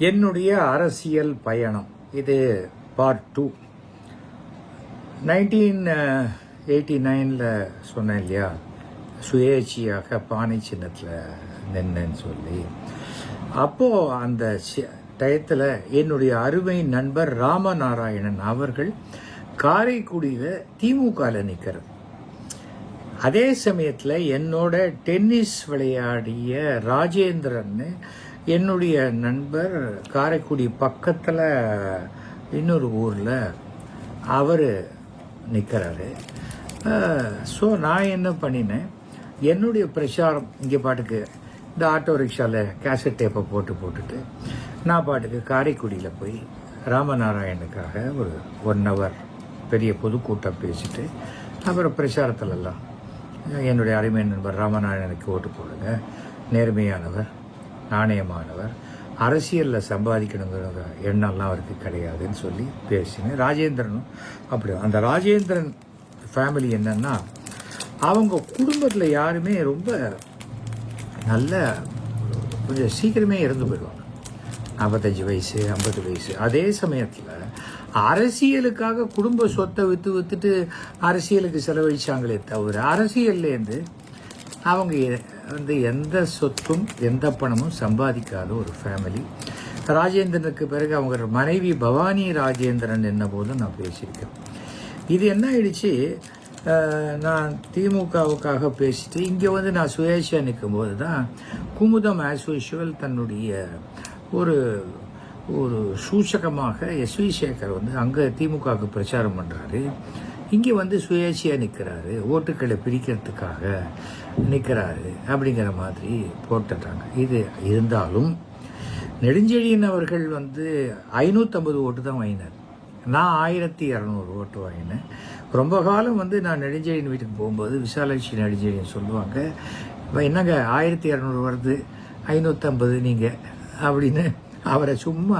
என்னுடைய அரசியல் பயணம் இது பார்ட் 2. 1989 சொன்னேன் இல்லையா, சுயேட்சையாக பானை சின்னத்தில் நின்னேன்னு சொல்லி. அப்போது அந்த டயத்தில் என்னுடைய அருமை நண்பர் ராமநாராயணன் அவர்கள் காரைக்குடியில் திமுகவில் நிற்கிறார். அதே சமயத்தில் என்னோட டென்னிஸ் விளையாடிய ராஜேந்திரன் என்னுடைய நண்பர் காரைக்குடி பக்கத்தில் இன்னொரு ஊரில் அவர் நிற்கிறாரு. ஸோ நான் என்ன பண்ணினேன், என்னுடைய பிரச்சாரம் இங்கே பாட்டுக்கு இந்த ஆட்டோ ரிக்ஷாவில் கேசட் டேப்பை போட்டுட்டு நான் பாட்டுக்கு காரைக்குடியில் போய் ராமநாராயணுக்காக ஒரு 1 hour பெரிய பொதுக்கூட்டம் பேசிட்டு அப்புறம் பிரச்சாரத்திலெல்லாம் என்னுடைய அருமை நண்பர் ராமநாராயணனுக்கு ஓட்டு போடுங்க, நேர்மையானவர், நாணயமானவர், அரசியலில் சம்பாதிக்கணுங்கிற எண்ணம்லாம் அவருக்கு கிடையாதுன்னு சொல்லி பேசினேன். ராஜேந்திரனும் அப்படி. அந்த ராஜேந்திரன் ஃபேமிலி என்னன்னா, அவங்க குடும்பத்தில் யாருமே ரொம்ப நல்ல கொஞ்சம் சீக்கிரமே இறந்து போயிடுவாங்க, 45 வயசு 50 வயசு. அதே சமயத்தில் அரசியலுக்காக குடும்ப சொத்தை விற்றுட்டு அரசியலுக்கு செலவழிச்சாங்களே தவிர அரசியல்லேருந்து அவங்க வந்து எந்த சொத்தும் எந்த பணமும் சம்பாதிக்காத ஒரு ஃபேமிலி. ராஜேந்திரனுக்கு பிறகு அவங்க மனைவி பவானி ராஜேந்திரன் என்ன போதும் நான் பேசியிருக்கேன். இது என்ன ஆயிடுச்சு, நான் திமுகவுக்காக பேசிட்டு இங்கே வந்து நான் சுயேட்சையாக நிற்கும்போது தான் குமுதம் ஆஸ் யூஷுவல் தன்னுடைய ஒரு சூச்சகமாக எஸ்வி சேகர் வந்து அங்கே திமுகவுக்கு பிரச்சாரம் பண்ணுறாரு, இங்கே வந்து சுயேட்சையாக நிற்கிறாரு, ஓட்டுக்களை பிரிக்கிறதுக்காக நிற்கிறாரு அப்படிங்கிற மாதிரி போட்டுட்டாங்க. இது இருந்தாலும் நெடுஞ்செழியன் அவர்கள் வந்து 550 ஓட்டு தான் வாங்கினார், நான் 1200 ஓட்டு வாங்கினேன். ரொம்ப காலம் வந்து நான் நெடுஞ்செழியன் வீட்டுக்கு போகும்போது விசாலாட்சி நெடுஞ்செழியன் சொல்லுவாங்க, என்னங்க 1200 வருது 550 நீங்கள் அப்படின்னு அவரை சும்மா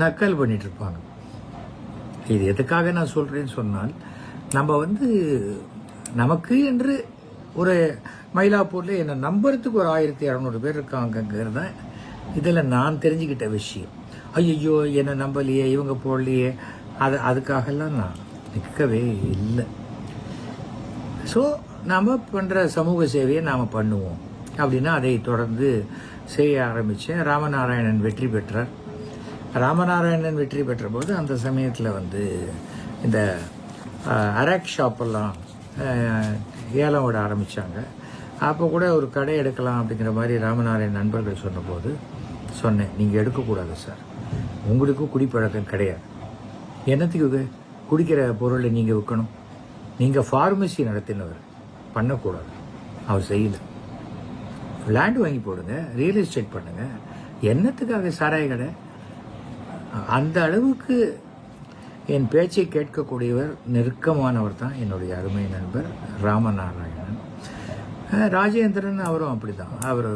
நக்கல் பண்ணிட்டு இருப்பாங்க. இது எதுக்காக நான் சொல்கிறேன்னு சொன்னால், நம்ம வந்து நமக்கு என்று ஒரு மயிலாப்பூரில் என்னை நம்புறதுக்கு ஒரு 1200 பேர் இருக்காங்கிறது தான் இதில் நான் தெரிஞ்சுக்கிட்ட விஷயம். ஐயோ என்னை நம்பலையே, இவங்க போடலையே, அதுக்காகலாம் நான் நிற்கவே இல்லை. ஸோ நாம் பண்ணுற சமூக சேவையை நாம் பண்ணுவோம் அப்படின்னா அதை தொடர்ந்து செய்ய ஆரம்பித்தேன். ராமநாராயணன் வெற்றி பெற்றார். ராமநாராயணன் வெற்றி பெற்ற போது அந்த சமயத்தில் வந்து இந்த அரக் ஷாப்பெல்லாம் ஏலம் விட ஆரம்பித்தாங்க. அப்போ கூட ஒரு கடை எடுக்கலாம் அப்படிங்கிற மாதிரி ராமநாராயணன் நண்பர்கள் சொன்னபோது சொன்னேன், நீங்கள் எடுக்கக்கூடாது சார், உங்களுக்கும் குடிப்பழக்கம் கிடையாது, என்னத்துக்கு குடிக்கிற பொருளை நீங்கள் விற்கணும், நீங்கள் ஃபார்மசி நடத்தினவர், பண்ணக்கூடாது. அவர் செய்யலை. லேண்ட் வாங்கி போடுங்க, ரியல் எஸ்டேட் பண்ணுங்க, என்னத்துக்காக சாராய கடை? அந்த அளவுக்கு என் பேச்சை கேட்கக்கூடியவர், நெருக்கமானவர் தான் என்னுடைய அருமை நண்பர் ராமநாராயணன். ராஜேந்திரன் அவரும் அப்படி தான், அவர்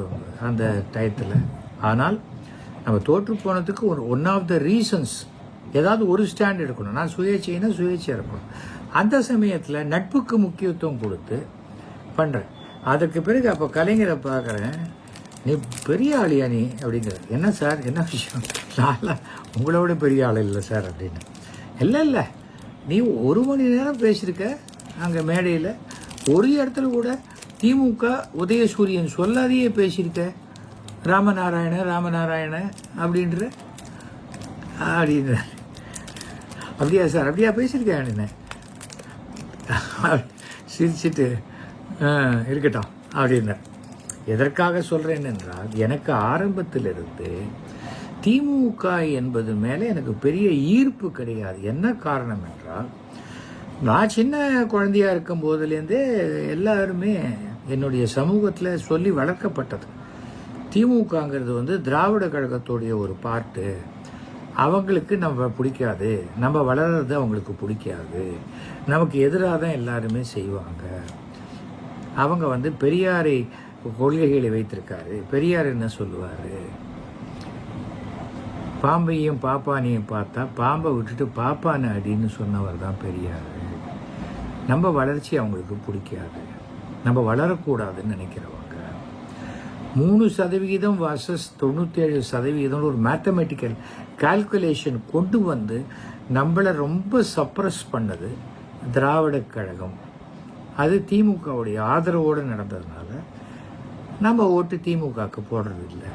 அந்த டயத்தில். ஆனால் நம்ம தோற்று போனதுக்கு ஒன் ஆஃப் த ரீசன்ஸ், ஏதாவது ஒரு ஸ்டாண்ட் எடுக்கணும். நான் சுயேட்சைனா சுயேட்சையாக இருக்கணும். அந்த சமயத்தில் நட்புக்கு முக்கியத்துவம் கொடுத்து பண்ணுறேன். அதுக்கு பிறகு அப்போ கலைஞரை பார்க்குறேன், நீ பெரிய ஆளியா நீ அப்படிங்கிற. என்ன சார், என்ன விஷயம்? நான் உங்களோட பெரிய ஆள் இல்லை சார் அப்படின்னு. இல்லை, நீ 1 மணி நேரம் பேசியிருக்க அங்கே மேடையில், ஒரு இடத்துல கூட திமுக உதயசூரியன் சொல்லாதையே பேசியிருக்க, ராமநாராயண அப்படின்ற. அப்படியா சார், அப்படியா பேசியிருக்கேன் அப்படின்னு சிரிச்சிட்டு இருக்கட்டும் அப்படின்னா. எதற்காக சொல்கிறேன் என்றால், எனக்கு ஆரம்பத்திலிருந்து திமுக என்பது மேலே எனக்கு பெரிய ஈர்ப்பு கிடையாது. என்ன காரணம் என்றால், நான் சின்ன குழந்தையாக இருக்கும் போதுலேருந்தே எல்லாருமே என்னுடைய சமூகத்தில் சொல்லி வளர்க்கப்பட்டது, திமுகங்கிறது வந்து திராவிட கழகத்துடைய ஒரு பார்ட்டு, அவங்களுக்கு நம்ம பிடிக்காது, நம்ம வளர்றது அவங்களுக்கு பிடிக்காது, நமக்கு எதிராக தான் எல்லாருமே செய்வாங்க, அவங்க வந்து பெரியாரை கொள்கைகளை வைத்திருக்காரு, பெரியார் என்ன சொல்லுவார், பாம்பையும் பாப்பானையும் பார்த்தா பாம்பை விட்டுட்டு பாப்பானை அடின்னு சொன்னவர் தான் பெரியார், நம்ம வளர்ச்சி அவங்களுக்கு பிடிக்காது, நம்ம வளரக்கூடாதுன்னு நினைக்கிறவங்க. 3% வர்சஸ் 97% ஒரு மேத்தமெட்டிக்கல் கால்குலேஷன் கொண்டு வந்து நம்மளை ரொம்ப சப்ரஸ் பண்ணது திராவிட கழகம். அது திமுகவுடைய ஆதரவோடு நடந்ததுனால நம்ம ஓட்டு திமுகவுக்கு போடுறது இல்லை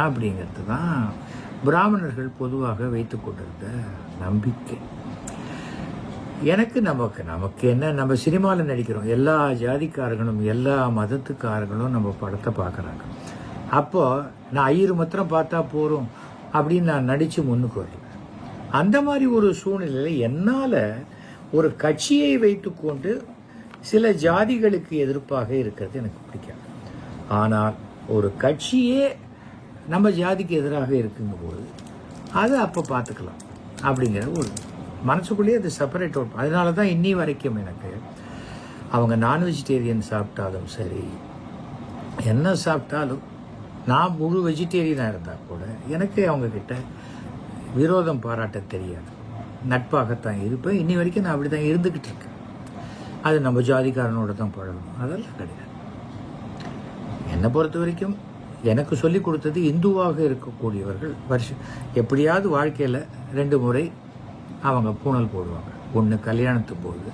அப்படிங்கிறது தான் பிராமணர்கள் பொதுவாக வைத்து கொண்டிருந்த நம்பிக்கை. எனக்கு நமக்கு என்ன, நம்ம சினிமாவில் நடிக்கிறோம், எல்லா ஜாதிக்காரர்களும் எல்லா மதத்துக்காரர்களும் நம்ம படத்தை பார்க்குறாங்க. அப்போது நான் ஐயரு மாத்திரம் பார்த்தா போகிறோம் அப்படின்னு நான் நடித்து முன்னுக்கு வரல. அந்த மாதிரி ஒரு சூழ்நிலையில் என்னால் ஒரு கட்சியை வைத்துக்கொண்டு சில ஜாதிகளுக்கு எதிர்ப்பாக இருக்கிறது எனக்கு பிடிக்காது. ஆனால் ஒரு கட்சியே நம்ம ஜாதிக்கு எதிராக இருக்குங்கும்போது அதை அப்போ பார்த்துக்கலாம் அப்படிங்கிற ஒரு மனசுக்குள்ளேயே அது செப்பரேட் அவுட். அதனால தான் இன்னி வரைக்கும் எனக்கு அவங்க நான் வெஜிடேரியன் சாப்பிட்டாலும் சரி, என்ன சாப்பிட்டாலும், நான் முழு வெஜிடேரியனாக இருந்தால் கூட எனக்கு அவங்கக்கிட்ட விரோதம் பாராட்ட தெரியாது, நட்பாகத்தான் இருப்பேன். இன்னி வரைக்கும் நான் அப்படி தான் இருந்துக்கிட்டு இருக்கேன். அது நம்ம ஜாதிக்காரனோட தான் பழகணும், அதெல்லாம் கிடையாது. என்னை பொறுத்த வரைக்கும் எனக்கு சொல்லிக் கொடுத்தது, இந்துவாக இருக்கக்கூடியவர்கள் எப்படியாவது வாழ்க்கையில் 2 முறை அவங்க பூணல் போடுவாங்க. ஒன்று கல்யாணத்துக்கு போது,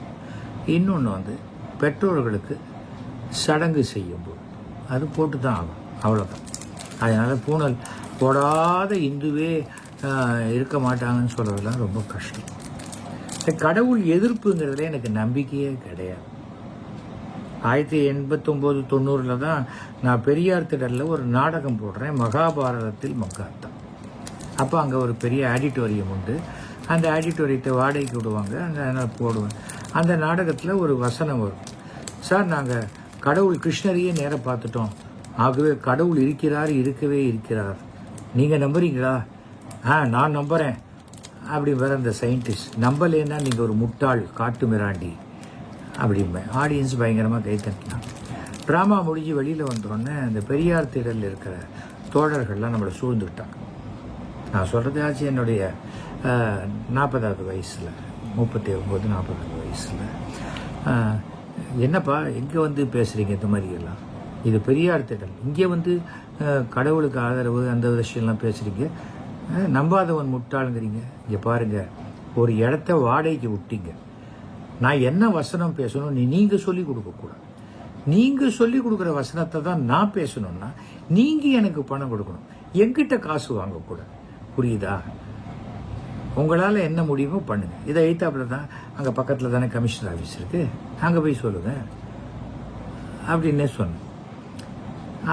இன்னொன்று வந்து பெற்றோர்களுக்கு சடங்கு செய்யும்போது அது போட்டு தான் ஆகும், அவ்வளோதான். அதனால் பூணல் போடாத இந்துவே இருக்க மாட்டாங்கன்னு சொல்கிறதுலாம் ரொம்ப கஷ்டம். கடவுள் எதிர்ப்புங்கிறதுல எனக்கு நம்பிக்கையே கிடையாது. 1989-90 தான் நான் பெரியார் திடலில் ஒரு நாடகம் போடுறேன், மகாபாரதத்தில் மகாத்தா. அப்போ அங்கே ஒரு பெரிய ஆடிட்டோரியம் உண்டு. அந்த ஆடிட்டோரியத்தை வாடகைக்கு விடுவாங்க, அங்கே போடுவேன். அந்த நாடகத்தில் ஒரு வசனம் வரும், சார் நாங்கள் கடவுள் கிருஷ்ணரையே நேராக பார்த்துட்டோம், ஆகவே கடவுள் இருக்கவே இருக்கிறார், நீங்கள் நம்புறீங்களா? நான் நம்புகிறேன் அப்படி வேற அந்த சயின்டிஸ்ட். நம்பலேன்னா நீங்கள் ஒரு முட்டாள் காட்டு மிராண்டி அப்படிம்பேன். ஆடியன்ஸ் பயங்கரமாக கை தட்டினாங்க. ட்ராமா முடிஞ்சு வெளியில் வந்தோடனே அந்த பெரியார் திடலில் இருக்கிற தோழர்கள்லாம் நம்மளை சூழ்ந்துக்கிட்டாங்க. நான் சொல்கிறது ஆச்சு என்னுடைய 40வது வயசில், 39-40 வயசில். என்னப்பா எங்கே வந்து பேசுகிறீங்க இந்த மாதிரியெல்லாம், இது பெரியார் திடல், இங்கே வந்து கடவுளுக்கு ஆதரவு அந்த விஷயம்லாம் பேசுகிறீங்க, நம்பாதவன் முட்டாளுங்கிறீங்க. இங்கே பாருங்கள், ஒரு இடத்த வாடகைக்கு விட்டீங்க, நான் என்ன வசனம் பேசணும் நீங்கள் சொல்லிக் கொடுக்கக்கூடாது. நீங்கள் சொல்லிக் கொடுக்குற வசனத்தை தான் நான் பேசணும்னா நீங்கள் எனக்கு பணம் கொடுக்கணும், என்கிட்ட காசு வாங்கக்கூடாது. புரியுதா? உங்களால் என்ன முடியுமோ பண்ணுங்கள். இதை எய்த்தாப்பில் தான் அங்கே பக்கத்தில் தானே கமிஷனர் ஆஃபீஸ் இருக்குது, அங்கே போய் சொல்லுங்கள் அப்படின்னே சொன்னேன்.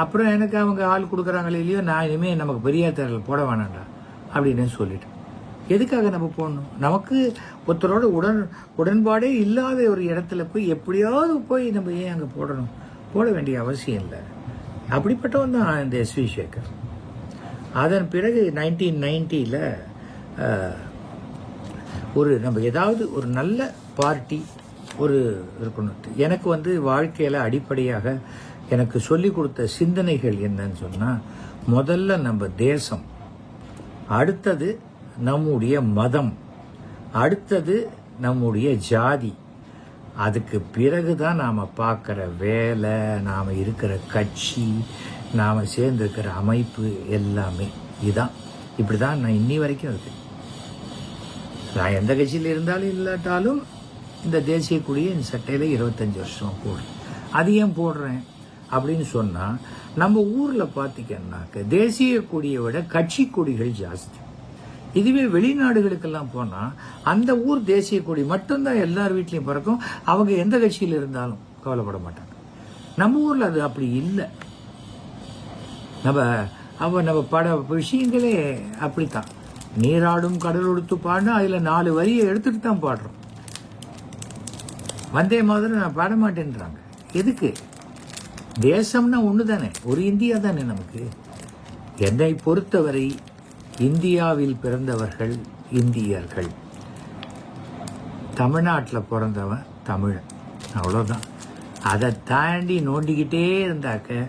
அப்புறம் எனக்கு அவங்க ஆள் கொடுக்குறாங்களே இல்லையோ, நான் இனிமேல் நமக்கு பெரியார் திடல் போட வேணாண்டா அப்படின்னு சொல்லிட்டேன். எதுக்காக நம்ம போடணும்? நமக்கு ஒருத்தரோட உடன்பாடே இல்லாத ஒரு இடத்துல போய் எப்படியாவது போய் நம்ம ஏன் அங்கே போடணும்? போட வேண்டிய அவசியம் இல்லை. அப்படிப்பட்டவன் தான் இந்த எஸ்வி சேகர். அதன் பிறகு 1990 ஒரு நம்ம ஏதாவது ஒரு நல்ல பார்ட்டி ஒரு இருக்கணும். எனக்கு வந்து வாழ்க்கையில் அடிப்படையாக எனக்கு சொல்லிக் கொடுத்த சிந்தனைகள் என்னன்னு சொன்னால், முதல்ல நம்ம தேசம், அடுத்தது நம்முடைய மதம், அடுத்தது நம்முடைய ஜாதி, அதுக்கு பிறகு தான் நாம் பார்க்குற வேலை, நாம் இருக்கிற கட்சி, நாம் சேர்ந்துருக்கிற அமைப்பு எல்லாமே. இதுதான், இப்படி தான் நான் இன்னி வரைக்கும் இருக்கேன். நான் எந்த கட்சியில் இருந்தாலும் இல்லாட்டாலும் இந்த தேசிய கொடியை இந்த சட்டையில் 25 வருஷம் போடுறேன். அது ஏன் போடுறேன் அப்படின்னு சொன்னால், நம்ம ஊரில் பார்த்திங்கன்னாக்க தேசிய கொடியை விட கட்சி கொடிகள் ஜாஸ்தி. இதுவே வெளிநாடுகளுக்கெல்லாம் போனால் அந்த ஊர் தேசிய கொடி மட்டும்தான் எல்லார் வீட்லேயும் பறக்கும், அவங்க எந்த கட்சியில் இருந்தாலும் கவலைப்பட மாட்டாங்க. நம்ம ஊரில் அது அப்படி இல்லை. நம்ம பட விஷயங்களே அப்படித்தான். நீராடும் கடல் எடுத்து பாடினா அதில் 4 வரியை எடுத்துட்டு தான் பாடுறோம். வந்தே மாதிரி நான் பாட மாட்டேன்றாங்க. எதுக்கு? தேசம்னா ஒன்று தானே, ஒரு இந்தியா தானே நமக்கு. என்னை பொறுத்தவரை இந்தியாவில் பிறந்தவர்கள் இந்தியர்கள், தமிழ்நாட்டில் பிறந்தவன் தமிழன், அவ்வளோதான். அதை தாண்டி நோண்டிக்கிட்டே இருந்தாக்க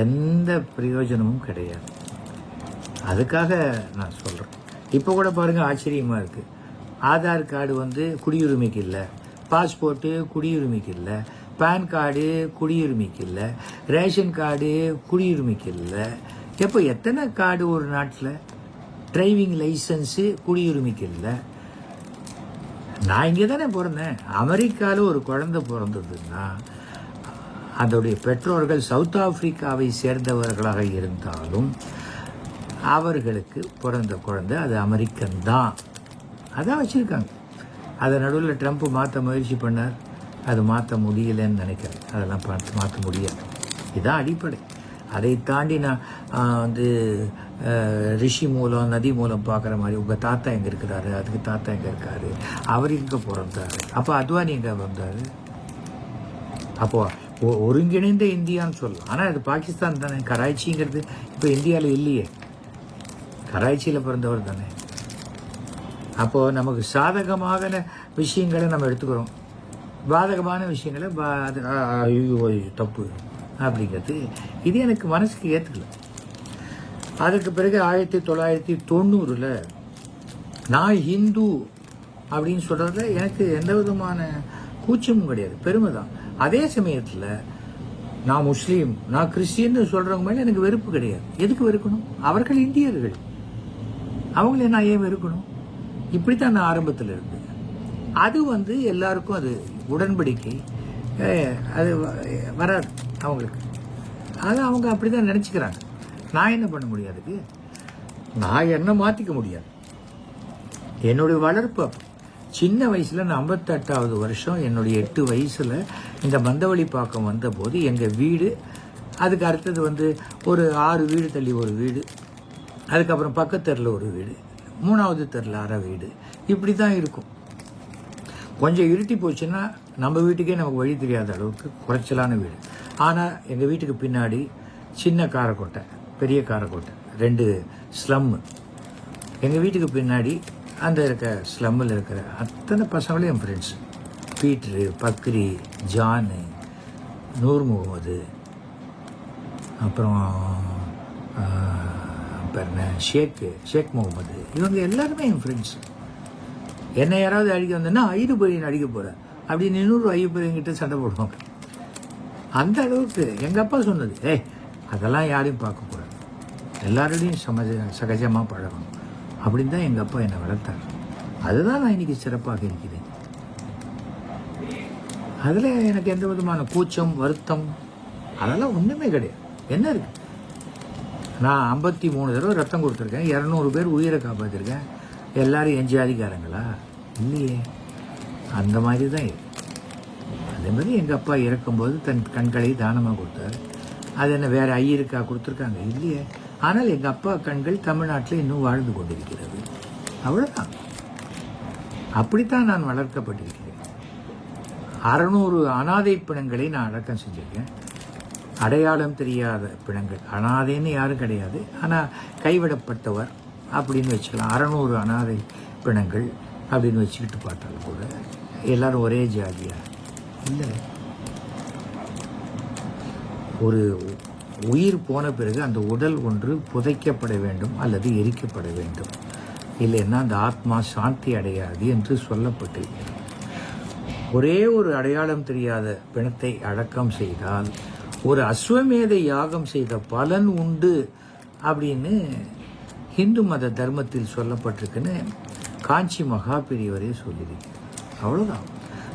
எந்த பிரயோஜனமும் கிடையாது. அதுக்காக நான் சொல்கிறேன். இப்போ கூட பாருங்கள், ஆச்சரியமாக இருக்குது. ஆதார் கார்டு வந்து குடியுரிமைக்கு இல்லை, பாஸ்போர்ட்டு குடியுரிமைக்கு இல்லை, பேன் கார்டு குடியுரிமைக்கு இல்லை, ரேஷன் கார்டு குடியுரிமைக்கு இல்லை. எப்போ எத்தனை கார்டு ஒரு நாட்டில்? டிரைவிங் லைசன்ஸு குடியுரிமைக்கு இல்லை. நான் இங்கே தானே பிறந்தேன். அமெரிக்காவில் ஒரு குழந்தை பிறந்ததுன்னா அதோடைய பெற்றோர்கள் சவுத் ஆப்பிரிக்காவை சேர்ந்தவர்களாக இருந்தாலும் அவர்களுக்கு பிறந்த குழந்தை அது அமெரிக்கன் தான். அதான் வச்சுருக்காங்க. அதை நடுவில் ட்ரம்ப் மாற்ற முயற்சி பண்ணார். அது மாற்ற முடியலைன்னு நினைக்கிறேன். அதெல்லாம் பார்த்து மாற்ற முடியாது. இதுதான் அடிப்படை. அதை தாண்டி நான் வந்து ரிஷி மூலம் நதி மூலம் பார்க்குற மாதிரி உங்கள் தாத்தா எங்கே இருக்கிறாரு, அதுக்கு தாத்தா எங்கே இருக்காரு, அவர் எங்கே பிறந்தார், அப்போ அத்வானி எங்கே வந்தார், அப்போது ஒருங்கிணைந்த இந்தியான்னு சொல்லலாம். ஆனால் அது பாகிஸ்தான் தானே. கராச்சிங்கிறது இப்போ இந்தியாவில் இல்லையே. கராச்சியில் பிறந்தவர் தானே. அப்போது நமக்கு சாதகமான விஷயங்களை நம்ம எடுத்துக்கிறோம், பாதகமான விஷயங்களை தப்பு அப்படிங்கிறது இது எனக்கு மனசுக்கு ஏற்றுக்கல. அதுக்கு பிறகு 1990 நான் ஹிந்து அப்படின்னு சொல்கிறத எனக்கு எந்த விதமான கூச்சமும் கிடையாது, பெருமை தான். அதே சமயத்தில் நான் முஸ்லீம், நான் கிறிஸ்டின்னு சொல்கிறவங்க மேலே எனக்கு வெறுப்பு கிடையாது. எதுக்கு வெறுக்கணும்? அவர்கள் இந்தியர்கள், அவங்களே நான் ஏன் வெறுக்கணும்? இப்படித்தான் நான் ஆரம்பத்தில் இருந்தேன். அது வந்து எல்லாருக்கும் அது உடன்படிக்கை, அது வராது அவங்களுக்கு. அது அவங்க அப்படி தான் நினச்சிக்கிறாங்க. நான் என்ன பண்ண முடியாதுக்கு? நான் என்ன மாற்றிக்க முடியாது. என்னுடைய வளர்ப்பு சின்ன வயசில் நான் 58வது வருஷம் என்னுடைய 8 வயசில் இந்த மந்தவழி பாக்கம் வந்தபோது எங்கள் வீடு, அதுக்கு அடுத்தது வந்து ஒரு 6 வீடு தள்ளி ஒரு வீடு, அதுக்கப்புறம் பக்கத்தெருவில் ஒரு வீடு, 3வது தெருவில் அரை வீடு, இப்படி தான் இருக்கும். கொஞ்சம் இருட்டி போச்சுன்னா நம்ம வீட்டுக்கே நமக்கு வழி தெரியாத அளவுக்கு குறைச்சலான வீடு. ஆனால் எங்கள் வீட்டுக்கு பின்னாடி சின்ன காரக்கோட்டை, பெரிய காரக்கோட்டை, 2 ஸ்லம்மு. எங்கள் வீட்டுக்கு பின்னாடி அந்த ஸ்லம்மில் இருக்கிற அத்தனை பசங்களும் என் ஃப்ரெண்ட்ஸு. பீட்ரு, பக்ரி, ஜானு, நூர் முகமது, அப்புறம் என்ன ஷேக் முகமது, இவங்க எல்லாருமே என் ஃப்ரெண்ட்ஸு. என்னை யாராவது அடிக்க வந்தேன்னா ஐயப்பன் அடிக்க போகிறேன் அப்படின்னு 200 ஐயப்பன்கிட்ட சண்டை போடுவாங்க. அந்த அளவுக்கு எங்கள் அப்பா சொன்னது, அதெல்லாம் யாரையும் பார்க்க போகிறேன், எல்லாரோடையும் சகஜமாக பழகணும் அப்படின்னு தான் எங்கள் அப்பா என்னை வளர்த்தார். அதுதான் நான் இன்னைக்கு சிறப்பாக இருக்கிறேன். அதில் எனக்கு எந்த விதமான கூச்சம், வருத்தம் அதெல்லாம் ஒன்றுமே கிடையாது. என்ன இருக்கு? நான் 53 தடவை ரத்தம் கொடுத்துருக்கேன், 200 பேர் உயிரை காப்பாற்றிருக்கேன். எல்லாரும் என் ஜாதிக்காரங்களா? இல்லையே. அந்த மாதிரி தான் இருக்கு. அதே மாதிரி எங்கள் அப்பா இறக்கும்போது தன் கண்களை தானமாக கொடுத்தாரு. அது என்ன வேறு ஐயருக்கா கொடுத்துருக்காங்க? இல்லையே. ஆனால் எங்கள் அப்பா கண்கள் தமிழ்நாட்டில் இன்னும் வாழ்ந்து கொண்டிருக்கிறது. அவ்வளோதான். அப்படித்தான் நான் வளர்க்கப்பட்டிருக்கிறேன். 600 அனாதை பிணங்களை நான் அடக்கம் செஞ்சுருக்கேன். அடையாளம் தெரியாத பிணங்கள், அனாதைன்னு யாரும் கிடையாது, ஆனால் கைவிடப்பட்டவர் அப்படின்னு வச்சுக்கலாம். 600 அனாதை பிணங்கள் அப்படின்னு வச்சுக்கிட்டு பார்த்தாலும் கூட எல்லாரும் ஒரே ஜாதியா இல்லை. ஒரு உயிர் போன பிறகு அந்த உடல் ஒன்று புதைக்கப்பட வேண்டும் அல்லது எரிக்கப்பட வேண்டும், இல்லைன்னா அந்த ஆத்மா சாந்தி அடையாது என்று சொல்லப்பட்டிருக்கிறது. ஒரே ஒரு அடையாளம் தெரியாத பிணத்தை அடக்கம் செய்தால் ஒரு அஸ்வமேத யாகம் செய்த பலன் உண்டு அப்படின்னு ஹிந்து மத தர்மத்தில் சொல்லப்பட்டிருக்குன்னு காஞ்சி மகா பெரியவரே சொல்லியிருக்கு. அவ்வளோதான்.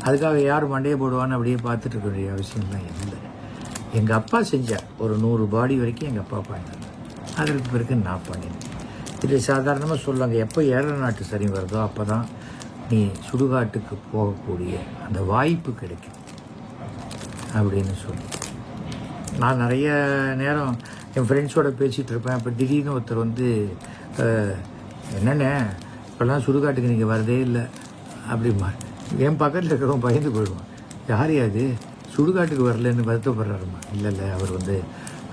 அதுக்காக யார் மண்டையை போடுவான்னு அப்படியே பார்த்துட்டு இருக்க வேண்டிய அவசியம்லாம் இல்லை. எங்கள் அப்பா செஞ்சார். ஒரு 100 பாடி வரைக்கும் எங்கள் அப்பா பண்ணார். அதற்கு பிறகு நான் பண்ணினேன். இது சாதாரணமாக சொல்லுவாங்க, எப்போ 7 நாட்டு சரி வருதோ அப்போ தான் நீ சுடுகாட்டுக்கு போகக்கூடிய அந்த வாய்ப்பு கிடைக்கும் அப்படின்னு சொல்லி நான் நிறைய நேரம் என் ஃப்ரெண்ட்ஸோடு பேசிகிட்டு இருப்பேன். அப்போ திடீர்னு ஒருத்தர் வந்து, என்னென்ன இப்போல்லாம் சுடுகாட்டுக்கு நீங்கள் வரதே இல்லை அப்படிமா. என் பக்கத்தில் இருக்கிறவங்க பயந்து போயிடுவான். யார் அது சுடுகாட்டுக்கு வரலன்னு வருத்தப்படுறாருமா? இல்லை, அவர் வந்து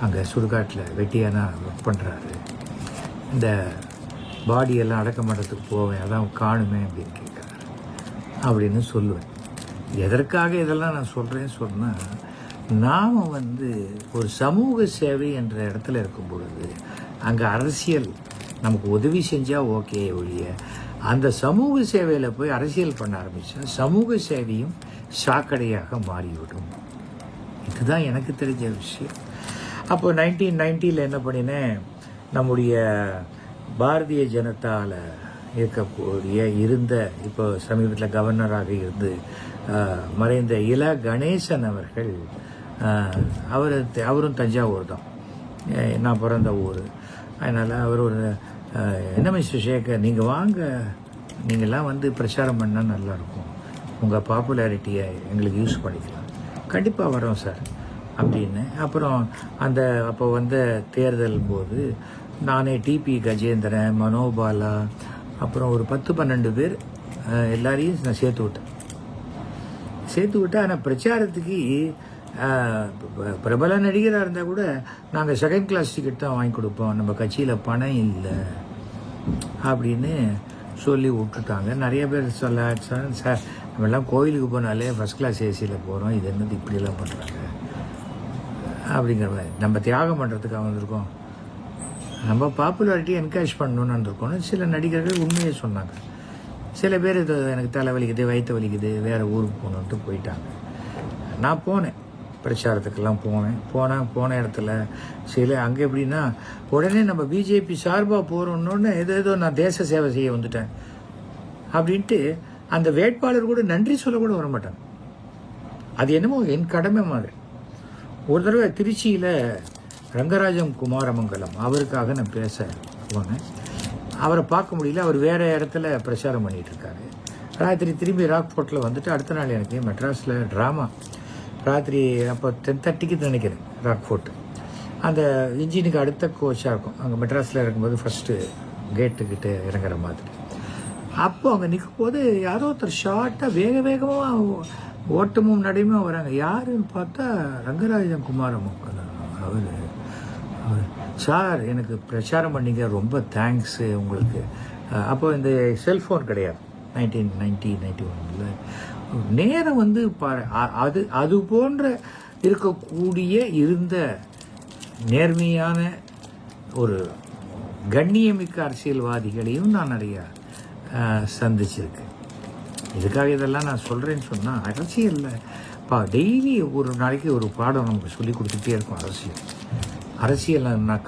அங்கே சுடுகாட்டில் வெட்டியானா ஒர்க் பண்ணுறாரு, இந்த பாடியெல்லாம் அடக்க மாட்டத்துக்கு போவேன், அதான் காணுமே அப்படின்னு கேட்குறாரு அப்படின்னு சொல்லுவேன். எதற்காக இதெல்லாம் நான் சொல்கிறேன்னு சொன்னால், நாம் வந்து ஒரு சமூக சேவை என்ற இடத்துல இருக்கும் பொழுது அங்கே அரசியல் நமக்கு உதவி செஞ்சால் ஓகே ஒழிய, அந்த சமூக சேவையில் போய் அரசியல் பண்ண ஆரம்பித்தா சமூக சேவையும் சாக்கடையாக மாறிவிடும். இதுதான் எனக்கு தெரிஞ்ச விஷயம். அப்போ 1990 என்ன பண்ணினேன், நம்முடைய பாரதிய ஜனதாவில் இருந்த இப்போ சமீபத்தில் கவர்னராக இருந்து மறைந்த இல கணேசன் அவர்கள், அவரும் தஞ்சாவூர் தான், நான் பிறந்த ஊர். அதனால் அவர் ஒரு என்ன மிஸ்டர் சேகர், நீங்கள் வாங்க, நீங்கள்லாம் வந்து பிரச்சாரம் பண்ணால் நல்லாயிருக்கும், உங்கள் பாப்புலாரிட்டியை எங்களுக்கு யூஸ் பண்ணிக்கலாம். கண்டிப்பாக வரோம் சார் அப்படின்னு. அப்புறம் அப்போ வந்த தேர்தல் போது நானே டிபி கஜேந்திரன், மனோபாலா, அப்புறம் ஒரு 10-12 பேர் எல்லாரையும் நான் சேர்த்து விட்டேன். ஆனால் பிரச்சாரத்துக்கு பிரபல நடிகராக இருந்தால் கூட நாங்கள் செகண்ட் கிளாஸ் டிக்கெட் தான் வாங்கி கொடுப்போம், நம்ம கட்சியில் பணம் இல்லை அப்படின்னு சொல்லி விட்டுட்டாங்க. நிறைய பேர் சார் நம்மெல்லாம் கோயிலுக்கு போனாலே ஃபஸ்ட் கிளாஸ் ஏசியில் போகிறோம், இது என்னது இப்படியெல்லாம் பண்ணுறாங்க அப்படிங்கிற மாதிரி. நம்ம தியாகம் பண்ணுறதுக்காக வந்திருக்கோம், நம்ம பாப்புலாரிட்டி என்கரேஜ் பண்ணணுன்னு வந்திருக்கோம்னு சில நடிகர்கள் உண்மையை சொன்னாங்க. சில பேர் இது எனக்கு தலை வலிக்குது, வயிற்று வலிக்குது, வேறு ஊருக்கு போகணுன்ட்டு போயிட்டாங்க. நான் போனேன், பிரச்சாரத்துக்கெல்லாம் போன இடத்துல சில அங்கே எப்படின்னா உடனே நம்ம பிஜேபி சார்பாக போகிறோன்னு ஏதோ நான் தேச சேவை செய்ய வந்துட்டேன் அப்படின்ட்டு அந்த வேட்பாளர் கூட நன்றி சொல்ல கூட வர மாட்டாங்க. அது என்னமோ என் கடமை மாதிரி. ஒரு தடவை திருச்சியில் ரங்கராஜம் குமாரமங்கலம் அவருக்காக நான் பேச போனேன். அவரை பார்க்க முடியல, அவர் வேறு இடத்துல பிரச்சாரம் பண்ணிகிட்டு இருக்காரு. ராத்திரி திரும்பி ராக்ஃபோர்ட்டில் வந்துட்டு அடுத்த நாள் எனக்கு மெட்ராஸில் ட்ராமா ராத்திரி அப்போ 10:30க்கு நினைக்கிறேன். ராக்ஃபோர்ட் அந்த இன்ஜினுக்கு அடுத்த கோச்சாக இருக்கும், அங்கே மெட்ராஸில் இருக்கும்போது ஃபஸ்ட்டு கேட்டுக்கிட்ட இறங்குற மாதிரி. அப்போ அங்கே நிற்கும் போது யாரோ ஒருத்தர் ஷார்ட்டாக வேகமாக ஓட்டமும் நடையுமா வராங்க. யாருன்னு பார்த்தா ரங்கராஜன் குமாரமங்கலம். அவர் சார் எனக்கு பிரச்சாரம் பண்ணிங்க, ரொம்ப தேங்க்ஸு உங்களுக்கு. அப்போ இந்த செல்ஃபோன் கிடையாது 1991. நேரம் வந்து அது போன்ற இருக்கக்கூடிய இருந்த நேர்மையான ஒரு கண்ணியமிக்க அரசியல்வாதிகளையும் நான் நிறையா சந்திச்சிருக்கேன். இதுக்காக இதெல்லாம் நான் சொல்கிறேன்னு சொன்னால், அரசியலில் டெய்லி ஒரு நாளைக்கு ஒரு பாடம் நமக்கு சொல்லி கொடுத்துட்டே இருக்கும். அரசியல் நான்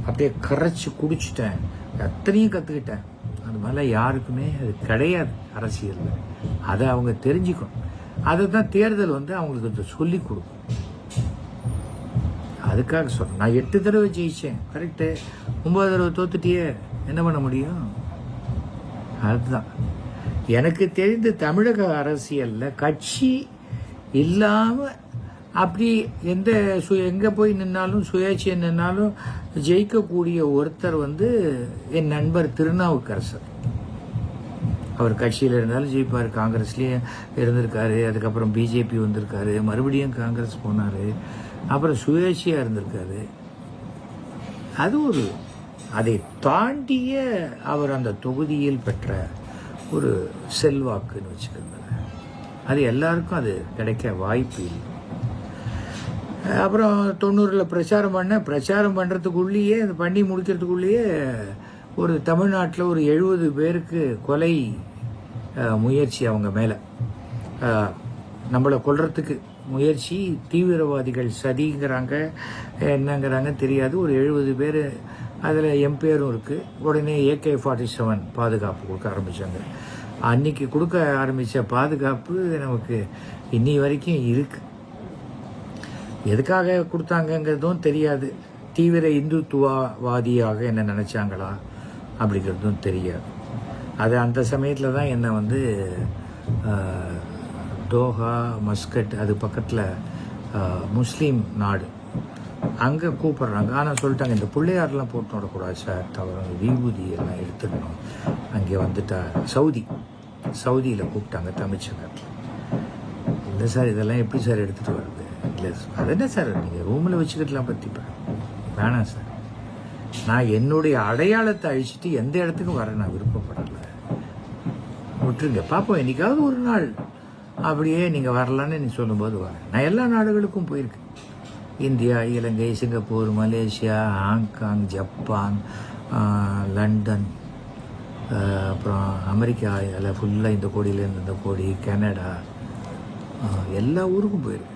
அப்படியே கரைச்சி குடிச்சிட்டேன், அத்தனையும் கற்றுக்கிட்டேன். அது மாதிரிலாம் யாருக்குமே அது கிடையாது அரசியலில். அதை அவங்க தெரிஞ்சுக்கணும். அதை தான் தேர்தல் வந்து அவங்களுக்கு சொல்லி கொடுக்கும். அதுக்காக சொல்கிறேன். நான் 8 தடவை ஜெயித்தேன், கரெக்டு. 9 தடவை தோத்துட்டியே, என்ன பண்ண முடியும்? அதுதான் எனக்கு தெரிந்த தமிழக அரசியலில் கட்சி இல்லாமல் அப்படி எங்கே போய் நின்னாலும் சுயேட்சை நின்னாலும் ஜெயிக்கக்கூடிய ஒருத்தர் வந்து என் நண்பர் திருநாவுக்கரசர். அவர் கட்சியில் இருந்தாலும் ஜெயிப்பார், காங்கிரஸ்லேயே இருந்திருக்காரு, அதுக்கப்புறம் பிஜேபி வந்திருக்காரு, மறுபடியும் காங்கிரஸ் போனார், அப்புறம் சுயேட்சையாக இருந்திருக்காரு. அது அதை தாண்டிய அவர் அந்த தொகுதியில் பெற்ற ஒரு செல்வாக்குன்னு வச்சுக்கோங்க. அது எல்லாருக்கும் அது கிடைக்க வாய்ப்பு இல்லை. அப்புறம் 90ல் பிரச்சாரம் பண்ணுறதுக்குள்ளேயே அது பண்ணி முடிக்கிறதுக்குள்ளேயே ஒரு தமிழ்நாட்டில் ஒரு 70 பேருக்கு கொலை முயற்சி அவங்க மேலே, நம்மளை கொல்றதுக்கு முயற்சி, தீவிரவாதிகள் சதிங்கிறாங்க என்னங்கிறாங்க தெரியாது. ஒரு 70 பேர், அதில் என் பேரும் இருக்குது. உடனே AK-47 பாதுகாப்பு கொடுக்க ஆரம்பித்தாங்க. அன்றைக்கி கொடுக்க ஆரம்பித்த பாதுகாப்பு நமக்கு இன்னி வரைக்கும் இருக்குது. எதுக்காக கொடுத்தாங்கங்கிறதும் தெரியாது. தீவிர இந்துத்துவவாதியாக என்ன நினச்சாங்களா அப்படிங்கிறதும் தெரியாது. அது அந்த சமயத்தில் தான் என்னை வந்து தோஹா, மஸ்கட், அது பக்கத்தில் முஸ்லீம் நாடு, அங்கே கூப்பிட்றாங்க. ஆனால் சொல்லிட்டாங்க, இந்த பிள்ளையாரெலாம் போட்டு விடக்கூடாது சார், தவிர விபூதி எல்லாம் எடுத்துக்கணும். அங்கே வந்துட்டா சவுதியில் கூப்பிட்டாங்க, தமிழ்ச்சங்கத்தில். இல்லை சார், இதெல்லாம் எப்படி சார் எடுத்துகிட்டு வருது? இல்லை, அது என்ன சார், நீங்கள் ரூமில் வச்சுக்கிட்டுலாம் பற்றிப்பேன், வேணாம் சார், நான் என்னுடைய அடையாளத்தை அழிச்சிட்டு எந்த இடத்துக்கும் வர நான் விருப்பப்படலை, விட்டுருங்க, பார்ப்போம் என்னைக்காவது ஒரு நாள் அப்படியே நீங்கள் வரலான்னு நீ சொல்லும்போது வரேன். நான் எல்லா நாடுகளுக்கும் போயிருக்கேன். India, Ilangai, Singapore, Malaysia, Hong Kong, Japan, London, அப்புறம் அமெரிக்கா, எல்லாம் ஃபுல்லாக இந்த கோடியிலேருந்து இந்த கோடி, கனடா, எல்லா ஊருக்கும் போயிருக்கேன்.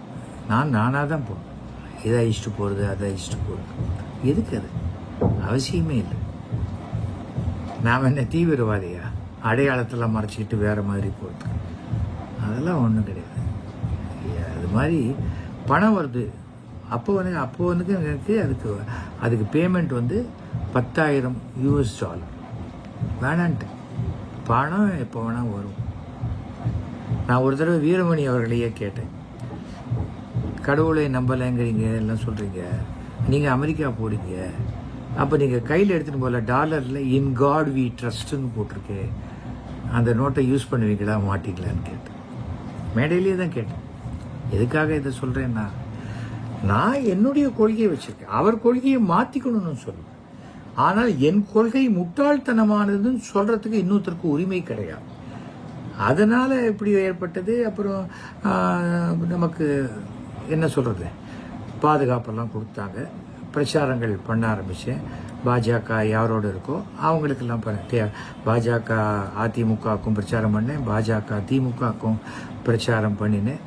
நானாக தான் போகணும். இதை அழிச்சிட்டு போகிறது, அதை அழிச்சிட்டு போகிறது, எதுக்கு அது அவசியமே இல்லை. நாம் என்ன தீவிரவாதியா அடையாளத்தெல்லாம் மறைச்சிக்கிட்டு வேறு மாதிரி போகிறது? அதெல்லாம் ஒன்றும் கிடையாது. அது மாதிரி பணம் வருது, அப்போ வந்து எனக்கு அதுக்கு பேமெண்ட் வந்து $10,000 வேணான்ட்டு. பணம் எப்போ வேணால் வரும். நான் ஒரு தடவை வீரமணி அவர்களையே கேட்டேன், கடவுளை நம்பலைங்கிறீங்க, எல்லாம் சொல்கிறீங்க, நீங்கள் அமெரிக்கா போறீங்க, அப்போ நீங்கள் கையில் எடுத்துகிட்டு போகல டாலரில் இன் காட் வி ட்ரஸ்ட்டுன்னு போட்டிருக்கு, அந்த நோட்டை யூஸ் பண்ணுவீங்களா மாட்டிங்களான்னு கேட்டேன். மேடையிலேயே தான் கேட்டேன். எதுக்காக இதை சொல்கிறேன்னா, நான் என்னுடைய கொள்கையை வச்சுருக்கேன், அவர் கொள்கையை மாற்றிக்கணும்னு சொல்லுவேன். ஆனால் என் கொள்கை முட்டாள்தனமானதுன்னு சொல்கிறதுக்கு இன்னொருத்தருக்கு உரிமை கிடையாது. அதனால் இப்படி ஏற்பட்டது. அப்புறம் நமக்கு என்ன சொல்கிறது, பாதுகாப்பெல்லாம் கொடுத்தாங்க, பிரச்சாரங்கள் பண்ண ஆரம்பித்தேன். பாஜக யாரோடு இருக்கோ அவங்களுக்கெல்லாம் பாஜக அதிமுகவுக்கும் பிரச்சாரம் பண்ணேன், பாஜக திமுகவுக்கும் பிரச்சாரம் பண்ணினேன்.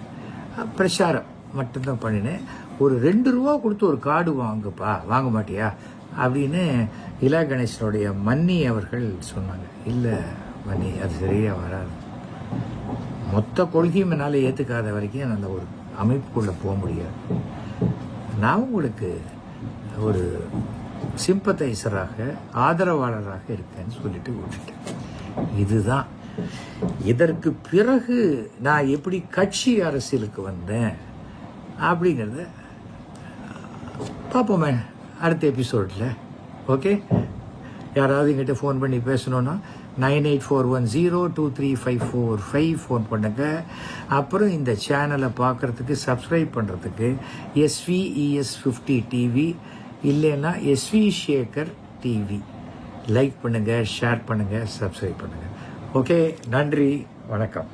பிரச்சாரம் மட்டும்தான் பண்ணினேன். ஒரு $2 கொடுத்து ஒரு கார்டு வாங்குப்பா, வாங்க மாட்டியா அப்படின்னு இலா கணேசனுடைய மன்னி அவர்கள் சொன்னாங்க. இல்லை மன்னி, அது சரியாக வராது. மொத்த கொள்கையும் என்னால் ஏற்றுக்காத வரைக்கும் அந்த ஒரு அமைப்புக்குள்ளே போக முடியாது. நான் உங்களுக்கு ஒரு சிம்பத்தைசராக, ஆதரவாளராக இருக்கேன்னு சொல்லிட்டு விட்டுட்டேன். இதுதான். இதற்கு பிறகு நான் எப்படி கட்சி அரசியலுக்கு வந்தேன் அப்படிங்கிறத பார்ப்போமே அடுத்த எபிசோடில். ஓகே, யாராவது எங்கிட்ட ஃபோன் பண்ணி பேசணுன்னா 9841023545 ஃபோன் பண்ணுங்க. அப்புறம் இந்த சேனலை பார்க்குறதுக்கு, சப்ஸ்கிரைப் பண்ணுறதுக்கு SVES50 TV இல்லைன்னா SV சேகர் TV லைக் பண்ணுங்கள், ஷேர் பண்ணுங்கள், சப்ஸ்கிரைப் பண்ணுங்கள். ஓகே, நன்றி, வணக்கம்.